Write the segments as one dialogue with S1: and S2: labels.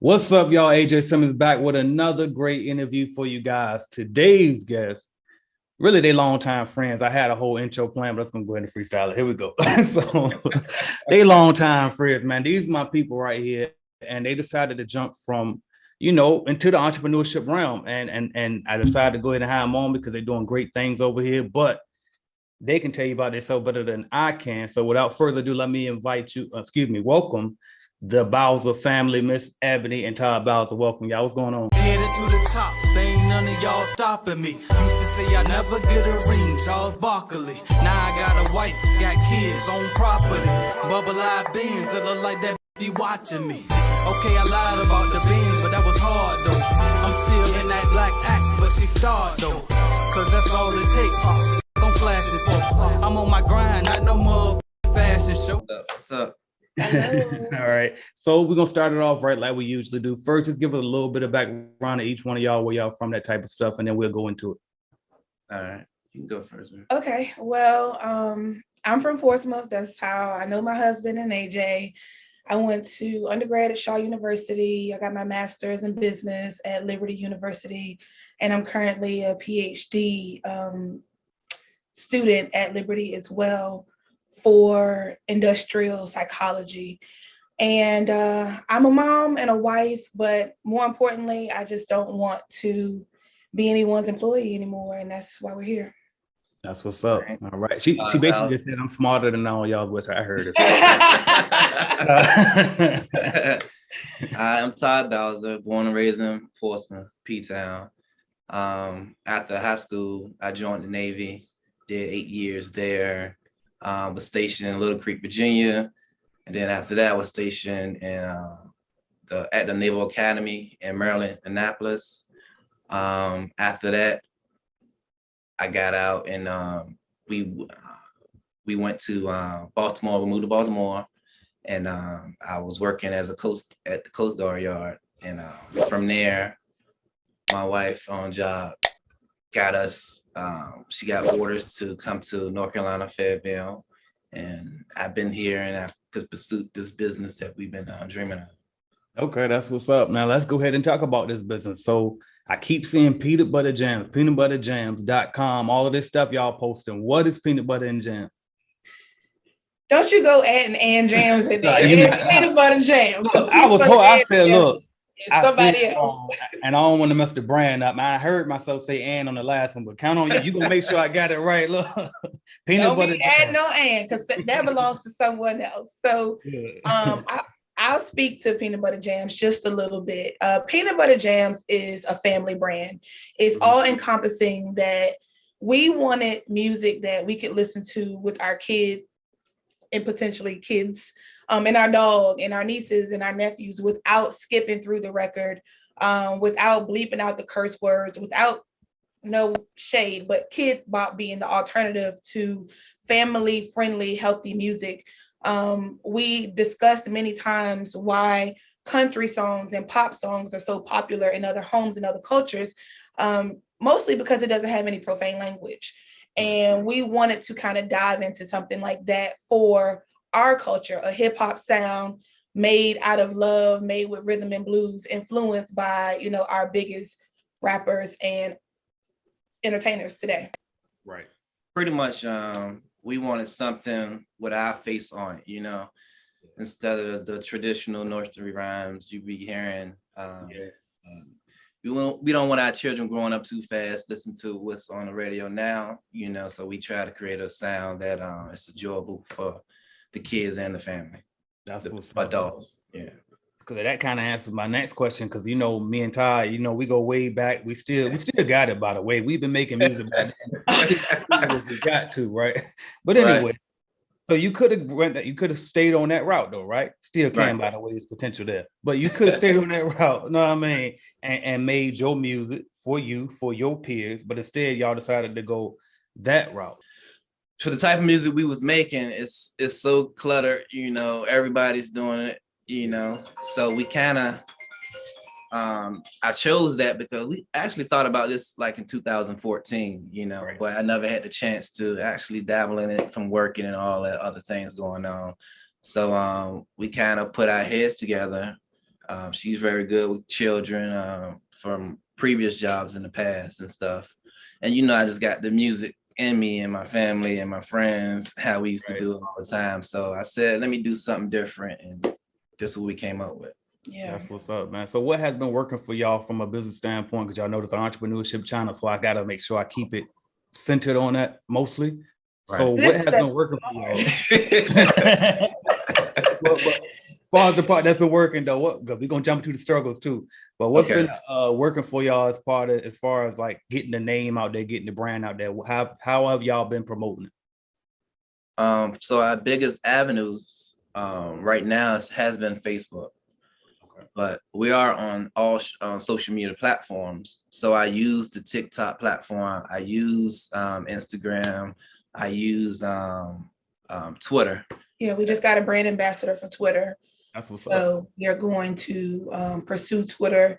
S1: What's up, y'all? AJ Simmons back with another great interview for you guys. Today's guest, really, they longtime friends. I had a whole intro plan, but let's gonna go ahead and freestyle it. Here we go. So they longtime friends, man. These are my people right here, and they decided to jump from, into the entrepreneurship realm. And I decided to go ahead and have them on because they're doing great things over here. But they can tell you about themselves better than I can. So without further ado, let me welcome the Bowser family, Miss Ebony and Todd Bowser. Welcome, y'all. What's going on?
S2: Headed to the top, ain't none of y'all stopping me. Used to say I never get a ring, Charles Barkley. Now I got a wife, got kids, own property. Bubble-eyed beans that look like that be watching me. Okay, I lied about the beans, but that was hard though. I'm still in that black act, but she starred though. Cause that's all it takes. I'm flashing for. I'm on my grind, not no more fashion show.
S3: What's up?
S1: All right. So we're gonna start it off right like we usually do. First, just give us a little bit of background of each one of y'all, where y'all from, that type of stuff, and then we'll go into it.
S3: All right. You can go first, man.
S4: Okay. Well, I'm from Portsmouth. That's how I know my husband and AJ. I went to undergrad at Shaw University. I got my master's in business at Liberty University, and I'm currently a PhD student at Liberty as well for industrial psychology. And I'm a mom and a wife, but more importantly, I just don't want to be anyone's employee anymore. And that's why we're here.
S1: That's what's up. All right. She basically just said I'm smarter than all y'all, which I heard it.
S3: I'm Todd Bowser, born and raised in Portsmouth, P-Town. After high school, I joined the Navy, did 8 years there. Was stationed in Little Creek, Virginia, and then after that was stationed in at the Naval Academy in Maryland, Annapolis. After that, I got out and we went to Baltimore. We moved to Baltimore, and I was working as at the Coast Guard yard. And from there, my wife on job got us. She got orders to come to North Carolina, Fayetteville, and I've been here and I could pursue this business that we've been dreaming of.
S1: Okay, that's what's up. Now let's go ahead and talk about this business. So I keep seeing peanut butter jams, peanutbutterjams.com, all of this stuff y'all posting. What is peanut butter and jam?
S4: Don't you go adding and jams in there. It's peanut butter jams.
S1: I said, look.
S4: Somebody else.
S1: And I don't want to mess the brand up. I heard myself say "and" on the last one, but count on you. You gonna make sure I got it right. Look, peanut butter.
S4: Add no and, because that belongs to someone else. So, I'll speak to peanut butter jams just a little bit. Peanut butter jams is a family brand. It's all encompassing that we wanted music that we could listen to with our kid and potentially kids, and our dog and our nieces and our nephews without skipping through the record, without bleeping out the curse words, without no shade, but Kid Bop being the alternative to family friendly, healthy music. We discussed many times why country songs and pop songs are so popular in other homes and other cultures, mostly because it doesn't have any profane language. And we wanted to kind of dive into something like that for our culture, a hip hop sound made out of love, made with rhythm and blues, influenced by, our biggest rappers and entertainers today.
S3: Right. Pretty much, we wanted something with our face on it, instead of the traditional nursery rhymes you be hearing. We don't want our children growing up too fast, listen to what's on the radio now, so we try to create a sound that is enjoyable for the kids and the family.
S1: That's
S3: the
S1: what's
S3: adults. Yeah.
S1: Because that kind of answers my next question. Because me and Todd, we go way back. We still got it, by the way. We've been making music back then. We got to, right? But anyway, right. So you could have stayed on that route though, right? Still can, by the way, there's potential there. But you could have stayed on that route, know what I mean? And made your music for you, for your peers, but instead y'all decided to go that route.
S3: For the type of music we was making, it's so cluttered, everybody's doing it, so we kind of I chose that because we actually thought about this like in 2014, right. But I never had the chance to actually dabble in it from working and all that other things going on. So we kind of put our heads together She's very good with children from previous jobs in the past and stuff. And I just got the music in me and my family and my friends, how we used to do it all the time. So I said, let me do something different, and this is what we came up with.
S4: Yeah,
S1: that's what's up, man. So what has been working for y'all from a business standpoint? Because y'all know it's an entrepreneurship channel, so I gotta make sure I keep it centered on that mostly.
S3: Right.
S1: So what has been working for y'all? But far as the part that's been working though, what, because we're gonna jump into the struggles too. But what's been working for y'all as far as like getting the name out there, getting the brand out there? How have y'all been promoting it?
S3: So our biggest avenues right now has been Facebook. But we are on all social media platforms. So I use the TikTok platform. I use Instagram. I use Twitter.
S4: Yeah, we just got a brand ambassador for Twitter.
S1: That's what's
S4: so
S1: up.
S4: We're going to pursue Twitter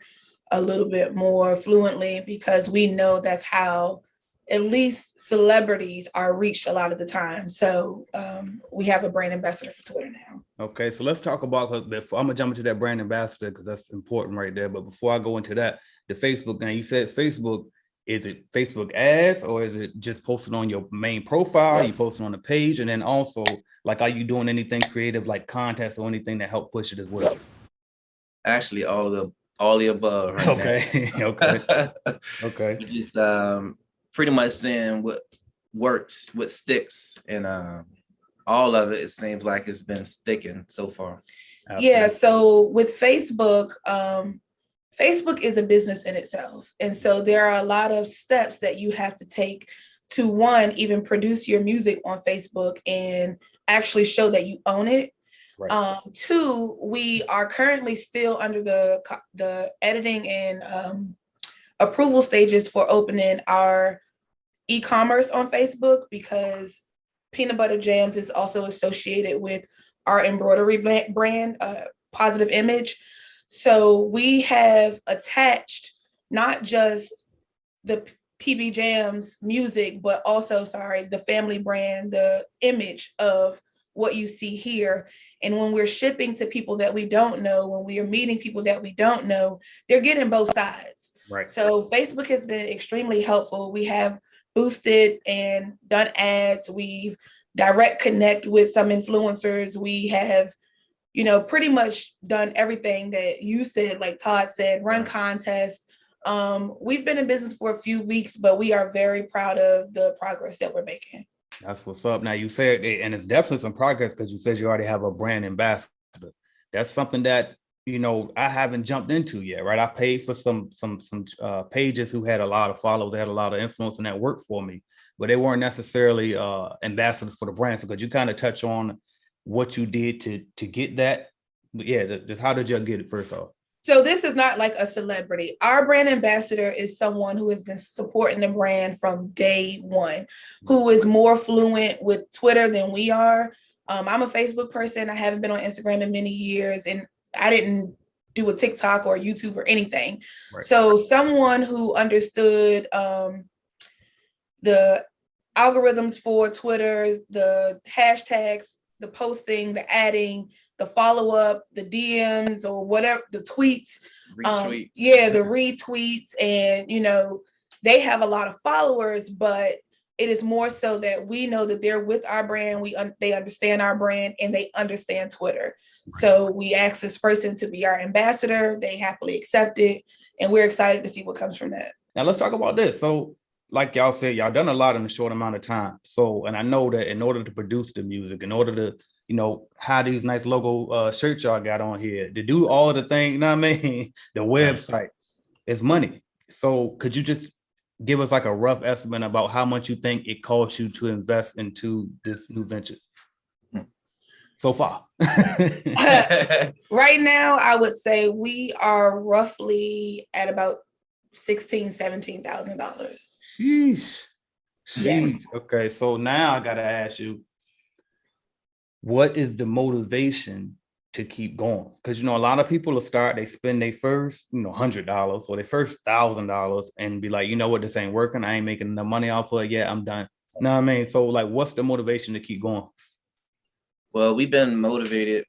S4: a little bit more fluently, because we know that's how at least celebrities are reached a lot of the time. So we have a brand ambassador for Twitter now.
S1: Okay, so let's talk about, because I'm gonna jump into that brand ambassador because that's important right there. But before I go into that, the Facebook, now you said Facebook, is it Facebook ads or is it just posted on your main profile? You posting on the page, and then also, like, are you doing anything creative like contests or anything that help push it as well?
S3: Actually, all the above. Right
S1: okay,
S3: now.
S1: okay, okay.
S3: We're just pretty much seeing what works, what sticks, and all of it seems like it's been sticking so far.
S4: Absolutely. Yeah. So with Facebook, Facebook is a business in itself. And so there are a lot of steps that you have to take to, one, even produce your music on Facebook and actually show that you own it. Right. Two, we are currently still under the editing and approval stages for opening our e-commerce on Facebook, because Peanut Butter Jams is also associated with our embroidery brand, Positive Image. So we have attached not just the PB Jams music, but also, the family brand, the image of what you see here. And when we're shipping to people that we don't know, when we are meeting people that we don't know, they're getting both sides. Right. So Facebook has been extremely helpful. We have boosted and done ads. We've direct connect with some influencers. We have, pretty much done everything that you said, like Todd said, run contests. We've been in business for a few weeks, but we are very proud of the progress that we're making.
S1: That's what's up. Now you said, and it's definitely some progress because you said you already have a brand ambassador. That's something that, I haven't jumped into yet, right? I paid for some pages who had a lot of followers, they had a lot of influence, and that worked for me, but they weren't necessarily ambassadors for the brand. So could you kind of touch on what you did to get that? Yeah, just how did you get it first off?
S4: So this is not like a celebrity. Our brand ambassador is someone who has been supporting the brand from day one, who is more fluent with Twitter than we are. I'm a Facebook person. I haven't been on Instagram in many years, and I didn't do a TikTok or YouTube or anything. Right. So someone who understood the algorithms for Twitter, the hashtags, the posting, the adding, the follow-up, the DMs or whatever, the tweets,
S3: retweets.
S4: The retweets. And, they have a lot of followers, but it is more so that we know that they're with our brand. They understand our brand and they understand Twitter. Right. So we asked this person to be our ambassador. They happily accept it. And we're excited to see what comes from that.
S1: Now let's talk about this. So like y'all said, y'all done a lot in a short amount of time. So, and I know that in order to produce the music, in order to, how these nice logo shirts y'all got on here, to do all of the things, you know what I mean? The website is money. So could you just give us like a rough estimate about how much you think it costs you to invest into this new venture so far?
S4: Right now, I would say we are roughly at about $16,000-$17,000.
S1: Sheesh.
S4: Yeah.
S1: Okay, so now I gotta ask you, what is the motivation to keep going? Because a lot of people will start, they spend their first, $100 or their first $1,000 and be like, what, this ain't working. I ain't making enough money off of it yet. I'm done. You know what I mean? So like, what's the motivation to keep going?
S3: Well, we've been motivated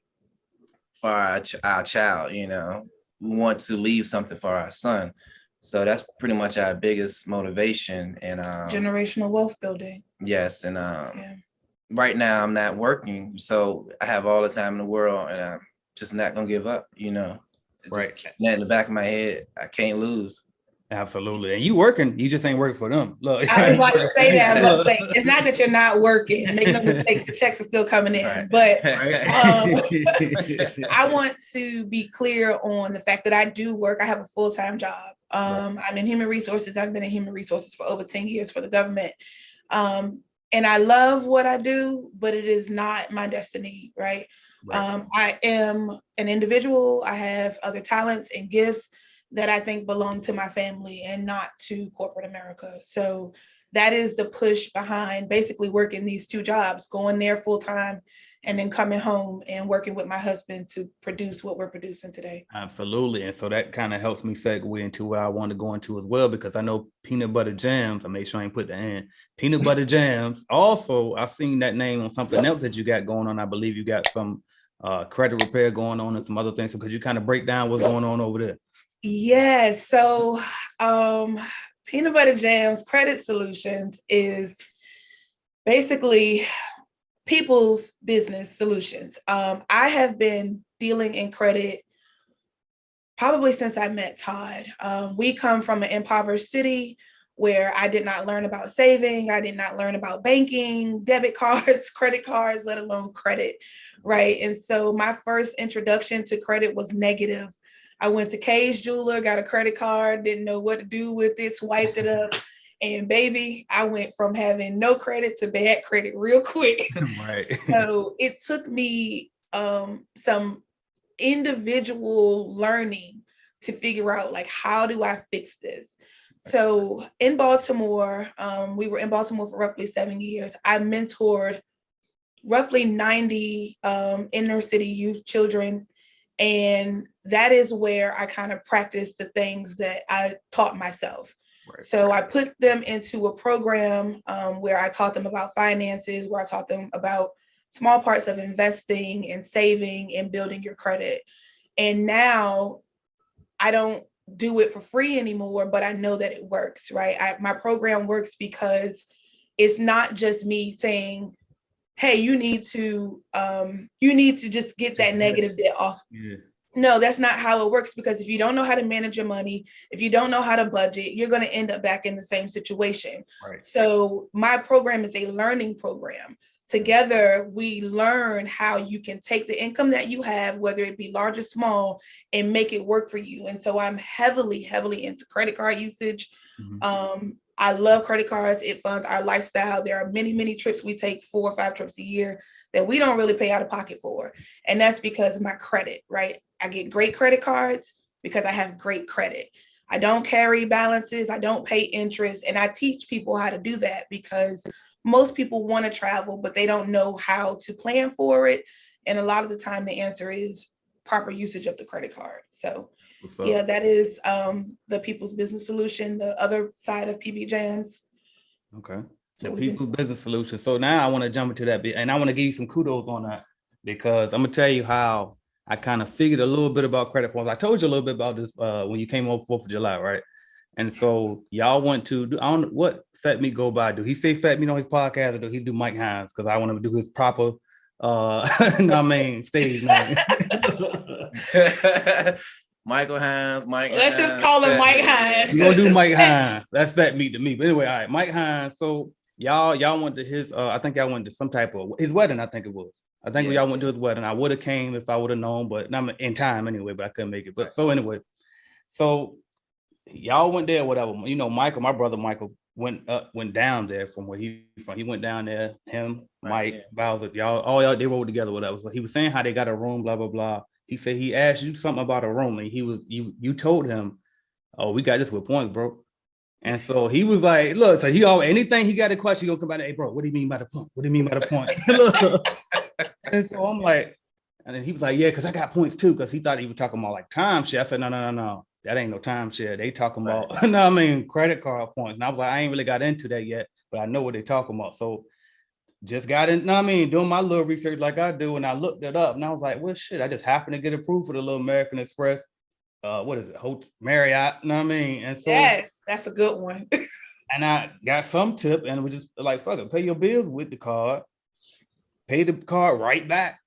S3: for our child, you know. We want to leave something for our son. So that's pretty much our biggest motivation. And
S4: generational wealth building.
S3: yes, and right now I'm not working, so I have all the time in the world, and I'm just not gonna give up, you know.
S1: Right.
S3: Just that in the back of my head, I can't lose.
S1: Absolutely. And you working, you just ain't working for them. Look,
S4: I was about to say that. I was about to say, it's not that you're not working. Make no mistakes, the checks are still coming in.
S3: Right.
S4: But
S1: Right.
S4: I want to be clear on the fact that I do work. I have a full-time job. I'm in human resources. I've been in human resources for over 10 years for the government. And I love what I do, but it is not my destiny, right? I am an individual. I have other talents and gifts that I think belong to my family and not to corporate America. So that is the push behind basically working these two jobs, going there full time and then coming home and working with my husband to produce what we're producing today.
S1: Absolutely. And so that kind of helps me segue into what I want to go into as well, because I know peanut butter jams, I made sure I ain't put the in, peanut butter jams. Also, I've seen that name on something else that you got going on. I believe you got some credit repair going on and some other things. So could you kind of break down what's going on over there?
S4: Yes. So Peanut Butter Jams Credit Solutions is basically people's business solutions. I have been dealing in credit probably since I met Todd. We come from an impoverished city where I did not learn about saving. I did not learn about banking, debit cards, credit cards, let alone credit, right? And so my first introduction to credit was negative. I went to Kay's jeweler, got a credit card, didn't know what to do with it, swiped it up. And baby, I went from having no credit to bad credit real quick.
S1: Right.
S4: So it took me some individual learning to figure out, like, how do I fix this? So in Baltimore, we were in Baltimore for roughly 7 years. I mentored roughly 90 inner city youth children. And that is where I kind of practiced the things that I taught myself. Right. So I put them into a program where I taught them about finances, where I taught them about small parts of investing and saving and building your credit. And now I don't do it for free anymore, but I know that it works, right? My program works because it's not just me saying, hey, you need to just get that negative debt off. Yeah. No, that's not how it works, because if you don't know how to manage your money, if you don't know how to budget, you're going to end up back in the same situation. Right. So my program is a learning program. Together, we learn how you can take the income that you have, whether it be large or small, and make it work for you. And so I'm heavily into credit card usage. Mm-hmm. I love credit cards. It funds our lifestyle. There are many trips we take, 4 or 5 trips a year that we don't really pay out of pocket for. And that's because of my credit, right? I get great credit cards because I have great credit. I don't carry balances. I don't pay interest. And I teach people how to do that because most people want to travel, but they don't know how to plan for it. And a lot of the time the answer is proper usage of the credit card. So yeah, that is the People's Business Solution, the other side of PB Jams. Okay. The People's Business Solution. So now I want to jump into that bit, and I want to give you some kudos on that, because I'm going to tell you how I kind of figured a little bit about credit points. I told you a little bit about this when you came over 4th of July, right? And so y'all went to, I don't know what Fat Meat go by. Do he say Fat Meat on his podcast, or do he do Mike Hines? Because I want to do his proper, stage name.
S3: Michael Hines,
S4: Let's just call him Mike Hines.
S1: We're gonna do Mike Hines. That's Fat Meat to me. But anyway, all right, Mike Hines. So y'all went to his I think y'all went to some type of his wedding, I think it was. I think y'all went to his wedding. I would have came if I would have known, but not in time anyway, but I couldn't make it. But so anyway, so y'all went there, whatever. You know, Michael, my brother Michael went down there from where he from. He went down there, him, Mike, Bowser, y'all they rode together, whatever. So he was saying how they got a room, blah, blah, blah. He said he asked you something about a room, and you told him, oh, we got this with points, bro. And so he was like, look, so anything he got a question, he gonna come back, hey, bro, what do you mean by the point? What do you mean by the point? And so I'm like, and then he was like, yeah, because I got points too, because he thought he was talking about like timeshare. I said, no. That ain't no timeshare. They talking about, credit card points. And I was like, I ain't really got into that yet, but I know what they talking about. So just got in, I mean, doing my little research like I do, and I looked it up and I was like, well, shit, I just happened to get approved for the little American Express. What is it? Marriott, you know what I mean? And so
S4: yes, that's a good one.
S1: and I got some tip and was just like, fuck it, pay your bills with the card, pay the card right back.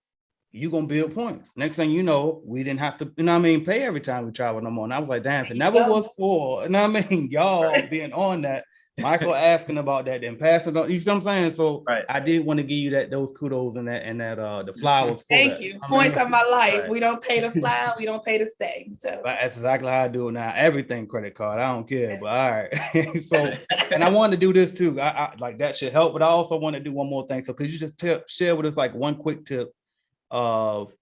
S1: You gonna build points. Next thing you know, we didn't have to, you know what I mean, pay every time we travel no more. And I was like, damn, if it never was for, you know what I mean, y'all being on that, Michael asking about that, then passing on, you see what I'm saying? So I did want to give you those kudos and that the flowers.
S4: Thank you. Points of my life. We don't pay to fly, we don't pay to stay. So
S1: that's exactly how I do it now. Everything credit card. I don't care, but all right. So, and I wanted to do this too. I like that should help, but I also want to do one more thing. So could you just share with us like one quick tip of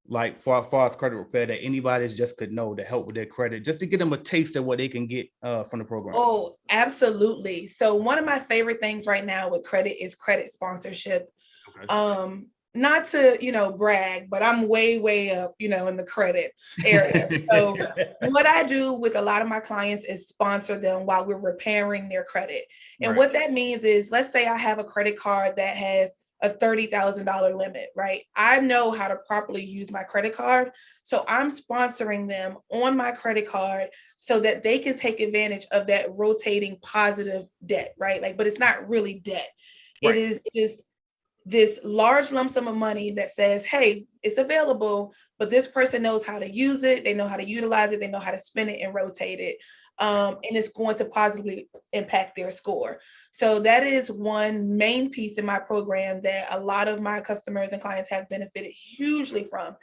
S1: like far as credit repair that anybody just could know to help with their credit, just to get them a taste of what they can get from the program?
S4: Oh, absolutely. So one of my favorite things right now with credit is credit sponsorship. Okay. Not to, brag, but I'm way up, in the credit area. So what I do with a lot of my clients is sponsor them while we're repairing their credit. And what that means is, let's say I have a credit card that has a $30,000 limit, right? I know how to properly use my credit card. So I'm sponsoring them on my credit card so that they can take advantage of that rotating positive debt, right? Like, but it's not really debt. Right. It is just this large lump sum of money that says, hey, it's available, but this person knows how to use it. They know how to utilize it. They know how to spend it and rotate it. And it's going to positively impact their score. So that is one main piece in my program that a lot of my customers and clients have benefited hugely from.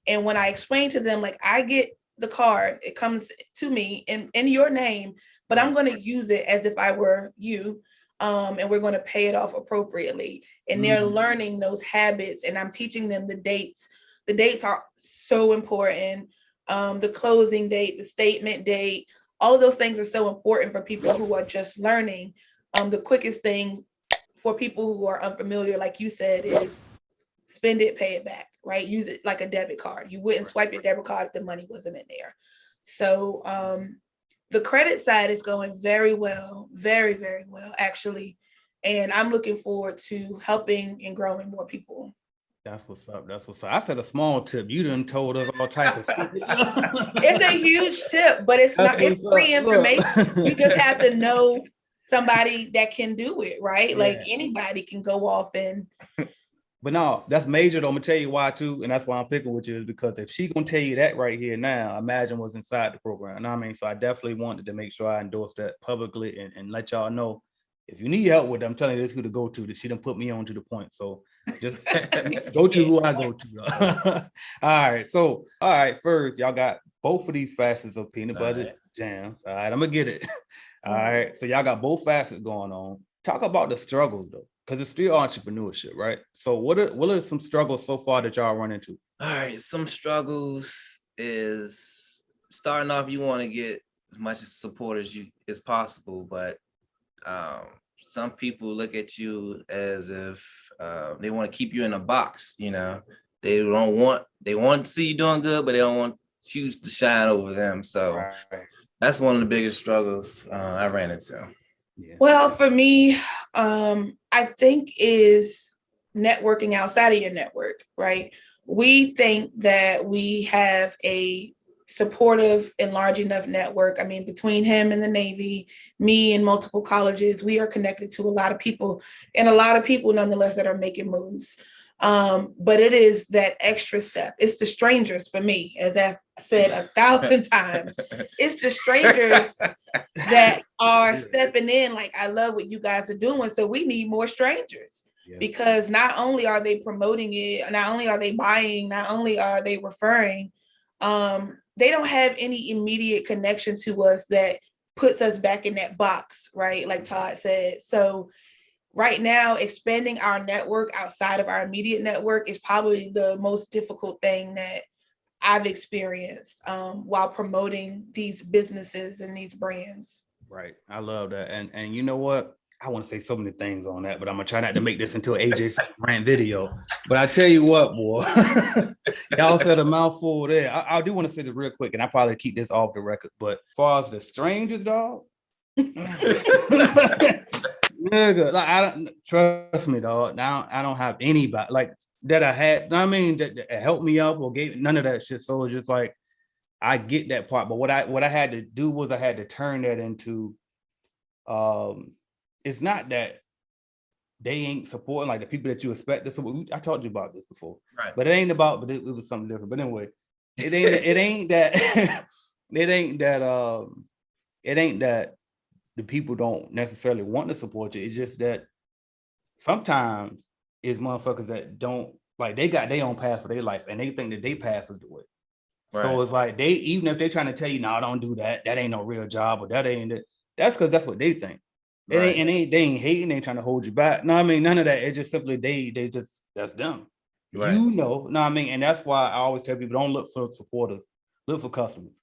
S4: And when I explain to them, like, I get the card, it comes to me in your name, but I'm going to use it as if I were you. And we're going to pay it off appropriately. And they're learning those habits, and I'm teaching them the dates. The dates are so important. The closing date, the statement date, all of those things are so important for people who are just learning. The quickest thing for people who are unfamiliar, like you said, is spend it, pay it back, right? Use it like a debit card. You wouldn't swipe your debit card if the money wasn't in there. So the credit side is going very well, very, very well, actually. And I'm looking forward to helping and growing more people.
S1: That's what's up. That's what's up. I said a small tip. You done told us all types of stuff.
S4: It's a huge tip, but it's not. It's free information. You just have to know somebody that can do it, right? Yeah. Like anybody can go off and.
S1: But no, that's major though. I'm gonna tell you why too, and that's why I'm picking with you, is because if she gonna tell you that right here now, imagine what's inside the program. You know what I mean? So I definitely wanted to make sure I endorse that publicly and let y'all know. If you need help with it, I'm telling you, this is who to go to. That she done put me on to the point. So just go to who I go to. All right. First, y'all got both of these facets of peanut butter jams. All right, I'm gonna get it. All right. So y'all got both facets going on. Talk about the struggles though, because it's still entrepreneurship, right? So what are some struggles so far that y'all run into?
S3: All right, some struggles is starting off. You want to get as much support as possible, but some people look at you as if they want to keep you in a box. They want to see you doing good, but they don't want you to shine over them. So that's one of the biggest struggles I ran into.
S4: Yeah. Well, for me, I think is networking outside of your network, right? We think that we have a supportive and large enough network. I mean, between him and the Navy, me and multiple colleges, we are connected to a lot of people, and a lot of people nonetheless that are making moves. But it is that extra step. It's the strangers for me, as I've said 1,000 times. It's the strangers that are stepping in. Like, I love what you guys are doing. So we need more strangers. Yeah. Because not only are they promoting it, not only are they buying, not only are they referring, they don't have any immediate connection to us that puts us back in that box, right? Like Todd said. So right now, expanding our network outside of our immediate network is probably the most difficult thing that I've experienced while promoting these businesses and these brands.
S1: Right. I love that. And you know what? I want to say so many things on that, but I'm going to try not to make this into an AJ rant video. But I tell you what, boy, y'all said a mouthful there. I do want to say this real quick, and I probably keep this off the record. But as far as the strangers, dog, Nigga, like I don't trust me, dog. Now I don't have anybody like that I had. I mean, that helped me up or gave none of that shit. So it's just like I get that part, but what I had to do was I had to turn that into it's not that they ain't supporting like the people that you expect to support. I talked to you about this before,
S3: Right.
S1: but it ain't about, but it was something different. But anyway, it ain't that it ain't that the people don't necessarily want to support you. It's just that sometimes it's motherfuckers that don't like they got their own path for their life and they think that their path is the way. Right. So it's like they even if they're trying to tell you, no, don't do that. That ain't no real job or that ain't it. That's because that's what they think. Right. It ain't they ain't hating, they ain't trying to hold you back. No, I mean none of that. It's just simply they just that's them. Right. You know, no, I mean, and that's why I always tell people don't look for supporters, look for customers.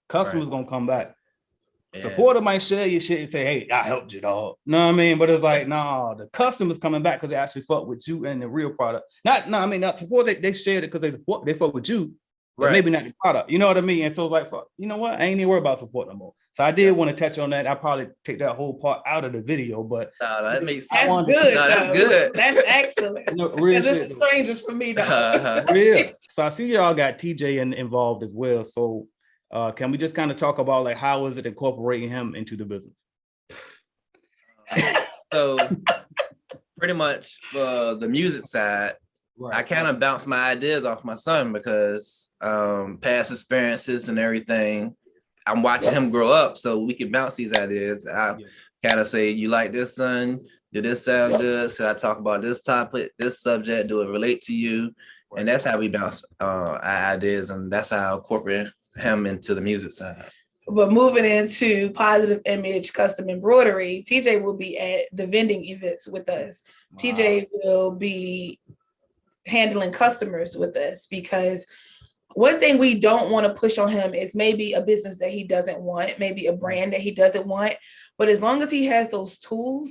S1: Customers gonna come back. Yeah. Supporter might share your shit and say, hey, I helped you, dog. No, I mean, but it's like, nah, the customers coming back because they actually fuck with you and the real product. Not support, they shared it because they fuck with you, but maybe not the product. You know what I mean? And so it's like, fuck, you know what? I ain't even worried about support no more. So I did want to touch on that. I probably take that whole part out of the video, but
S3: that makes
S4: sense. That's good. No,
S3: that's good.
S4: That's excellent.
S1: No, real
S4: shit. This is strangers for me, though.
S1: Real. So I see y'all got TJ involved as well. So can we just kind of talk about like how is it incorporating him into the business?
S3: So pretty much for the music side, right. I kind of bounce my ideas off my son because past experiences and everything. I'm watching him grow up, so we can bounce these ideas. I kind of say, "You like this, son? Did this sound good? Should I talk about this topic, this subject? Do it relate to you?" Right. And that's how we bounce our ideas, and that's how I incorporate him into the music side.
S4: But moving into positive image custom embroidery, TJ will be at the vending events with us. Wow. TJ will be handling customers with us because one thing we don't want to push on him is maybe a business that he doesn't want, maybe a brand that he doesn't want. But as long as he has those tools,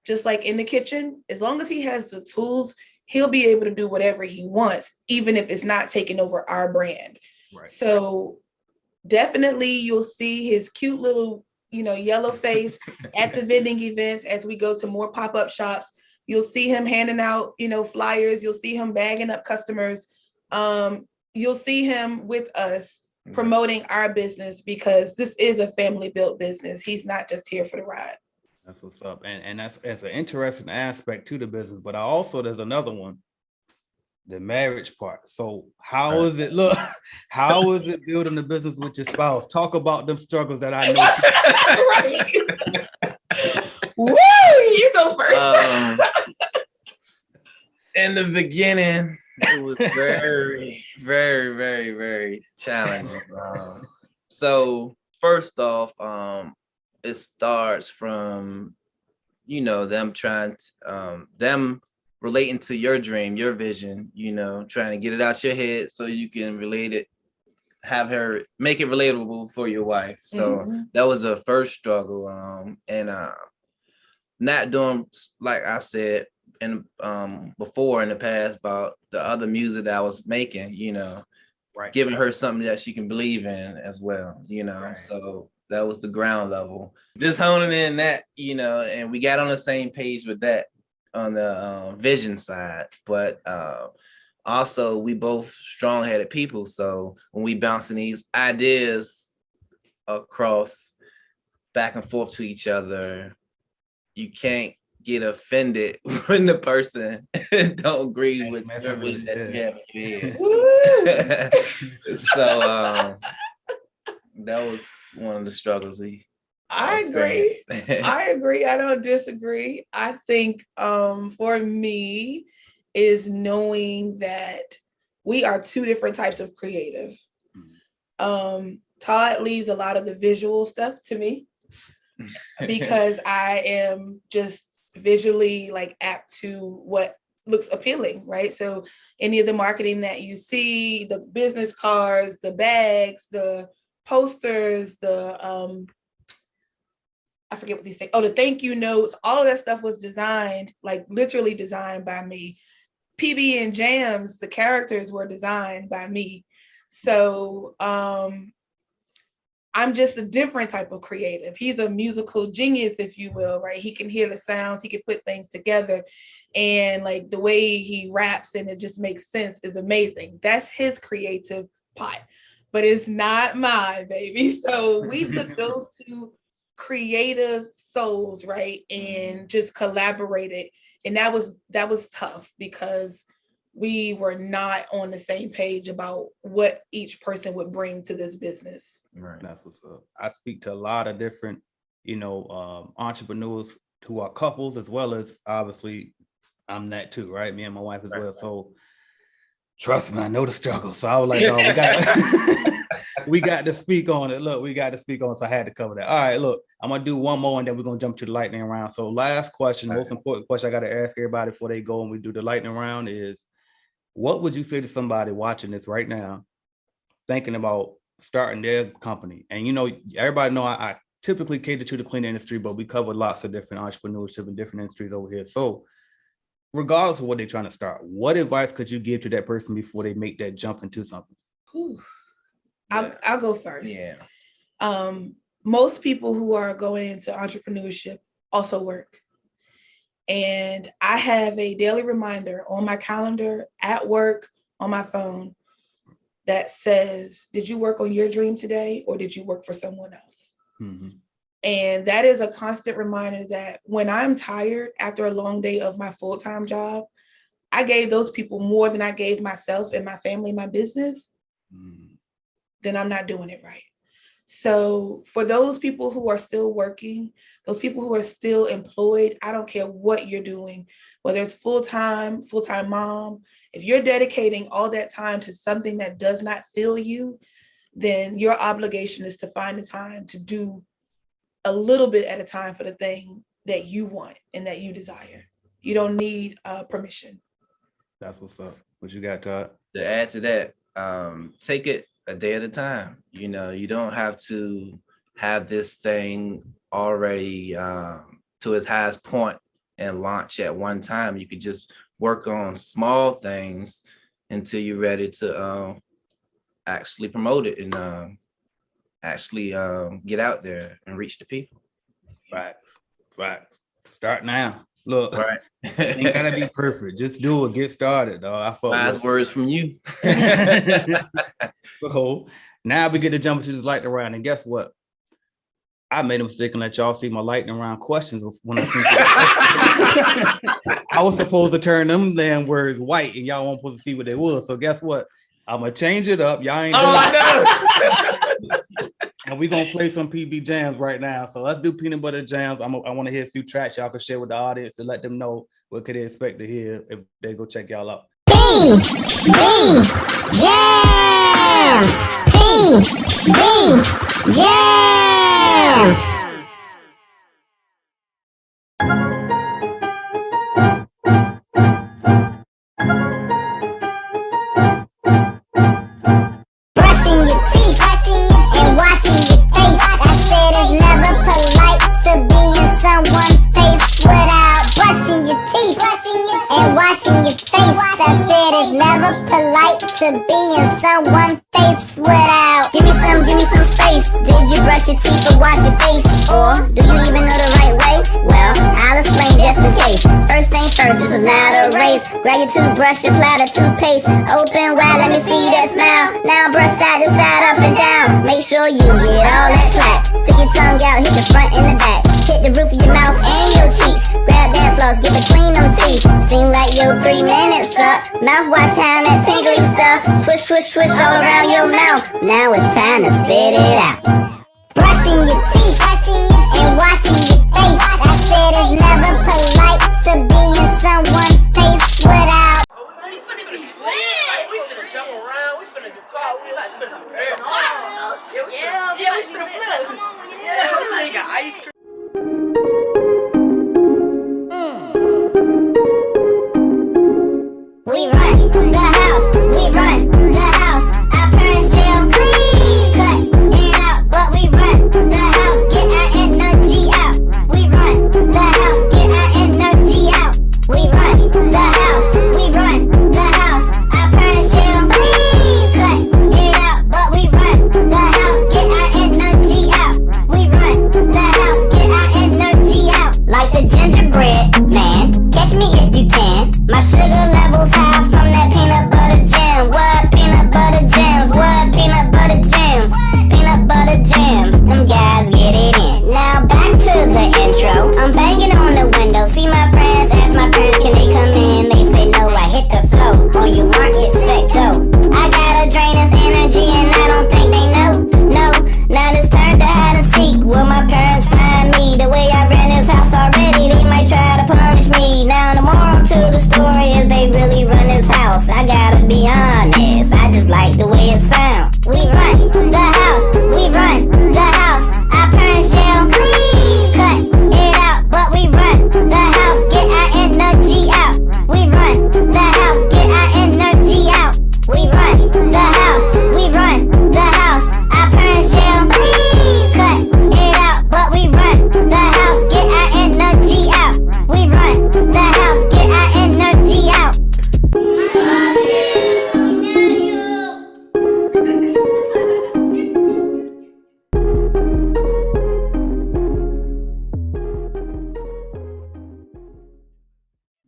S4: just like in the kitchen, as long as he has the tools, he'll be able to do whatever he wants, even if it's not taking over our brand. Right. So definitely you'll see his cute little, yellow face at the vending events as we go to more pop-up shops. You'll see him handing out, flyers. You'll see him bagging up customers. You'll see him with us promoting our business because this is a family-built business. He's not just here for the ride.
S1: That's what's up. And that's an interesting aspect to the business. But there's another one, the marriage part. So how is it building the business with your spouse? Talk about them struggles that I know.
S4: Woo, you go first.
S3: In the beginning, it was very, very, very, very challenging. So first off, it starts from, them trying to, them relating to your dream, your vision, trying to get it out your head so you can relate it, have her make it relatable for your wife. So that was the first struggle. And not doing, like I said, and before in the past about the other music that I was making, right, giving her something that she can believe in as well, right. So that was the ground level, just honing in that, and we got on the same page with that on the vision side, but also we both strong-headed people, so when we bouncing these ideas across back and forth to each other, you can't get offended when the person don't agree with your vision that you have in your head. So that was one of the struggles
S4: I agree. I don't disagree. I think for me is knowing that we are two different types of creative. Todd leaves a lot of the visual stuff to me because I am just visually apt to what looks appealing, right? So any of the marketing that you see, the business cards, the bags, the posters, the I forget what these things, the thank you notes, all of that stuff was designed, literally designed by me. PB and Jams, the characters were designed by me. So I'm just a different type of creative. He's a musical genius, if you will, right? He can hear the sounds, he can put things together. And like the way he raps and it just makes sense is amazing. That's his creative pot, but it's not mine, baby. So we took those two creative souls, right, and just collaborated. And that was tough because we were not on the same page about what each person would bring to this business.
S1: Right. That's what's up. I speak to a lot of different, entrepreneurs who are couples, as well as obviously I'm that too, right? Me and my wife as well. So trust me, I know the struggle. So I was like, oh, we got to speak on it. Look, we got to speak on it. So I had to cover that. All right, look, I'm going to do one more and then we're going to jump to the lightning round. So last question, most important question I got to ask everybody before they go and we do the lightning round is, what would you say to somebody watching this right now, thinking about starting their company? And, everybody know I typically cater to the cleaning industry, but we cover lots of different entrepreneurship and different industries over here. So regardless of what they're trying to start, what advice could you give to that person before they make that jump into something?
S4: I'll go first.
S3: Yeah.
S4: Most people who are going into entrepreneurship also work. And I have a daily reminder on my calendar, at work, on my phone, that says, did you work on your dream today or did you work for someone else? Mm-hmm. And that is a constant reminder that when I'm tired after a long day of my full-time job, I gave those people more than I gave myself and my family, my business, then I'm not doing it right. So for those people who are still working, those people who are still employed, I don't care what you're doing, whether it's full-time mom, if you're dedicating all that time to something that does not fill you, then your obligation is to find the time to do a little bit at a time for the thing that you want and that you desire. You don't need permission.
S1: That's what's up. What you got, Todd?
S3: To add to that, take it a day at a time. You don't have to have this thing already to its highest point and launch at one time. You could just work on small things until you're ready to actually promote it and actually get out there and reach the people.
S1: Right. Start now. Look,
S3: right.
S1: Ain't gotta be perfect. Just do it. Get started, dog.
S3: Wise words from you.
S1: So now we get to jump into this lightning round, and guess what? I made a mistake and let y'all see my lightning round questions when I think I was supposed to turn them damn words white, and y'all weren't supposed to see what they was. So guess what? I'm gonna change it up. Y'all ain't. And we're gonna play some PB jams right now. So let's do peanut butter jams. I want to hear a few tracks y'all can share with the audience to let them know what could they expect to hear if they go check y'all out.
S5: Jams! Jams! To be in someone's face without. Give me some space. Did you brush your teeth or wash your face? Or do you even know the right way? Well, I'll explain just in case. First thing first, this is not a race. Grab your toothbrush, apply the toothpaste. Open wide, let me see that smile. Now brush side to side, up and down. Make sure you get all that plaque. Stick your tongue out, hit the front and the back. Hit the roof of your mouth and your cheeks. Grab that floss, get between them teeth. Seem like your 3 minutes up. Mouthwash time, that tingly stuff. Swish, swish, swish all around your mouth. Now it's time to spit it out. Brushing your teeth and washing your face. I said it's never polite to be in someone's face without.
S6: We finna be lit. We finna jump around. We finna do cartwheels. We finna do everything. Yeah, we finna flip. Yeah, we finna get ice cream.
S5: We run the house, we run the house. Our parents tell please cut it out, but we run the house, get our energy out. We run the house, get our energy out. We run the house, we run the house. Our parents tell please cut it out, but we run the house, get our energy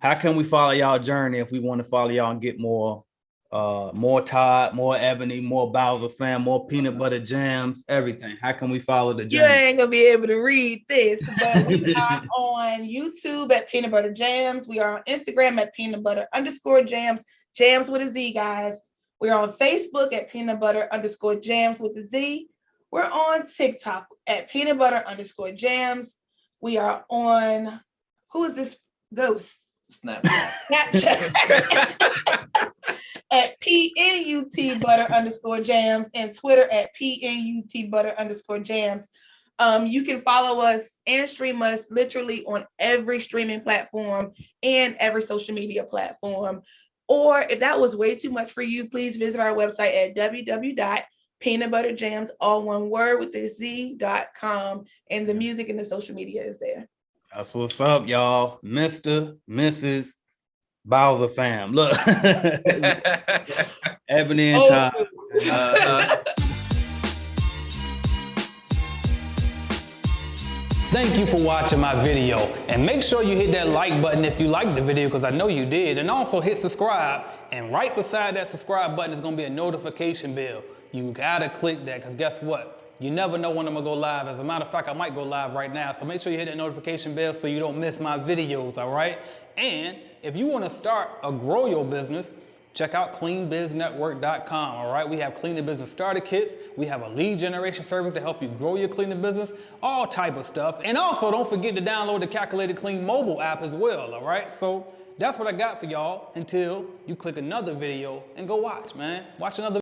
S1: how can we follow y'all journey if we want to follow y'all and get more Todd, more Ebony, more Bowser fam, more peanut butter jams, everything? How can we follow the
S4: You
S1: journey?
S4: ain't gonna be able to read this, but we are on YouTube at Peanut Butter Jams. We are on Instagram at peanut_butter_jams, jams with a Z, guys. We're on Facebook at peanut butter_jams with a Z. We're on TikTok at peanut butter_jams. We are on, who is this ghost? Snapchat. At PNUT butter_jams and Twitter at PNUT butter_jams. You can follow us and stream us literally on every streaming platform and every social media platform. Or if that was way too much for you, please visit our website at www.peanutbutterjams, all one word with the Z.com, and the music and the social media is there.
S1: That's what's up, y'all. Mr., Mrs. Bowser fam. Look. Ebony and Todd.
S7: Thank you for watching my video, and make sure you hit that like button if you liked the video, because I know you did, and also hit subscribe, and right beside that subscribe button is going to be a notification bell. You gotta click that, because guess what? You never know when I'm gonna go live. As a matter of fact, I might go live right now, so make sure you hit that notification bell so you don't miss my videos, all right? And if you want to start or grow your business, check out cleanbiznetwork.com, all right? We have cleaning business starter kits. We have a lead generation service to help you grow your cleaning business, all type of stuff. And also, don't forget to download the Calculated Clean mobile app as well, all right? So that's what I got for y'all until you click another video and go watch, man. Watch another